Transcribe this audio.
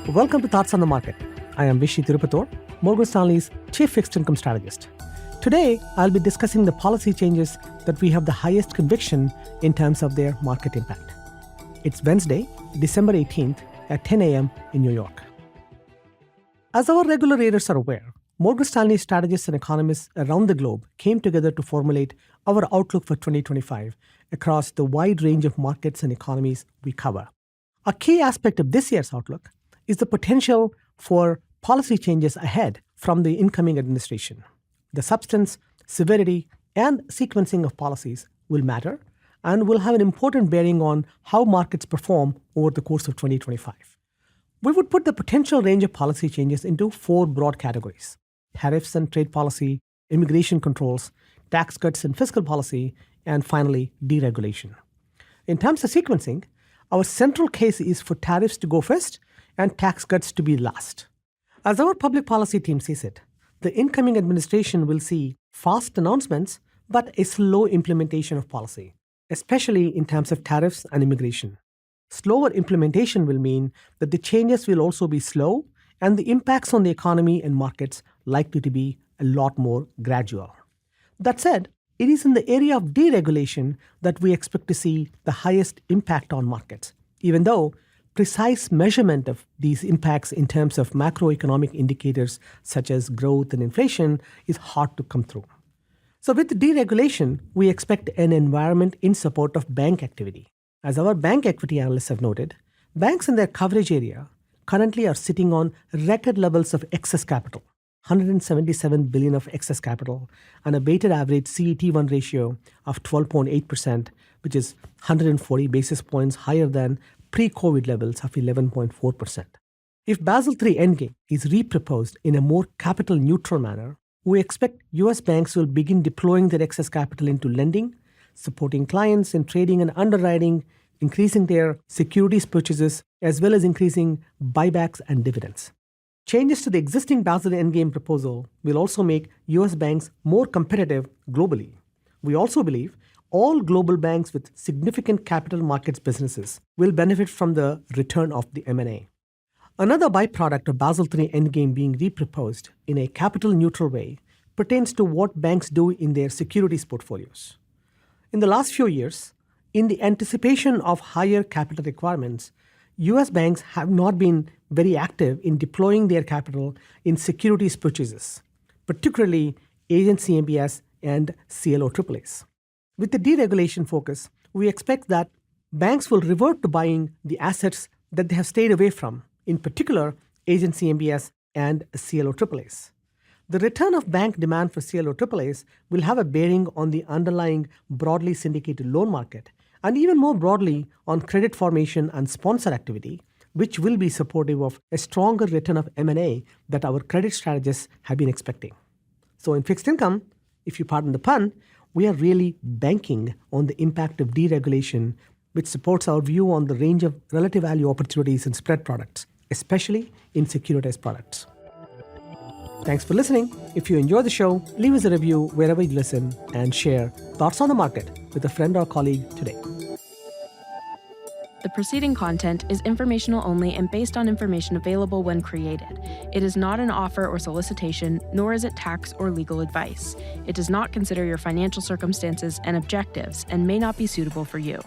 Welcome to Thoughts on the Market. I am Vishy Tirupathur, Morgan Stanley's Chief Fixed Income Strategist. Today, I'll be discussing the policy changes that we have the highest conviction in terms of their market impact. It's Wednesday, December 18th at 10 a.m. in New York. As our regular readers are aware, Morgan Stanley strategists and economists around the globe came together to formulate our outlook for 2025 across the wide range of markets and economies we cover. A key aspect of this year's outlook is the potential for policy changes ahead from the incoming administration. The substance, severity, and sequencing of policies will matter and will have an important bearing on how markets perform over the course of 2025. We would put the potential range of policy changes into four broad categories: tariffs and trade policy, immigration controls, tax cuts and fiscal policy, and finally, deregulation. In terms of sequencing, our central case is for tariffs to go first and tax cuts to be last. As our public policy team sees it, the incoming administration will see fast announcements but a slow implementation of policy, especially in terms of tariffs and immigration. Slower implementation will mean that the changes will also be slow and the impacts on the economy and markets likely to be a lot more gradual. That said, it is in the area of deregulation that we expect to see the highest impact on markets, even though precise measurement of these impacts in terms of macroeconomic indicators such as growth and inflation is hard to come through. So with deregulation, we expect an environment in support of bank activity. As our bank equity analysts have noted, banks in their coverage area currently are sitting on record levels of excess capital, 177 billion of excess capital, and a weighted average CET1 ratio of 12.8%, which is 140 basis points higher than pre-COVID levels of 11.4%. If Basel III Endgame is reproposed in a more capital-neutral manner, we expect U.S. banks will begin deploying their excess capital into lending, supporting clients in trading and underwriting, increasing their securities purchases, as well as increasing buybacks and dividends. Changes to the existing Basel Endgame proposal will also make U.S. banks more competitive globally. We also believe all global banks with significant capital markets businesses will benefit from the return of the M&A. Another byproduct of Basel III Endgame being reproposed in a capital-neutral way pertains to what banks do in their securities portfolios. In the last few years, in the anticipation of higher capital requirements, U.S. banks have not been very active in deploying their capital in securities purchases, particularly agency MBS and CLO AAAs. With the deregulation focus, we expect that banks will revert to buying the assets that they have stayed away from, in particular agency MBS and CLO AAAs. The return of bank demand for CLO AAAs will have a bearing on the underlying broadly syndicated loan market, and even more broadly on credit formation and sponsor activity, which will be supportive of a stronger return of M&A that our credit strategists have been expecting. So in fixed income, if you pardon the pun, we are really banking on the impact of deregulation, which supports our view on the range of relative value opportunities in spread products, especially in securitized products. Thanks for listening. If you enjoy the show, leave us a review wherever you listen and share thoughts on the market with a friend or colleague today. The preceding content is informational only and based on information available when created. It is not an offer or solicitation, nor is it tax or legal advice. It does not consider your financial circumstances and objectives and may not be suitable for you.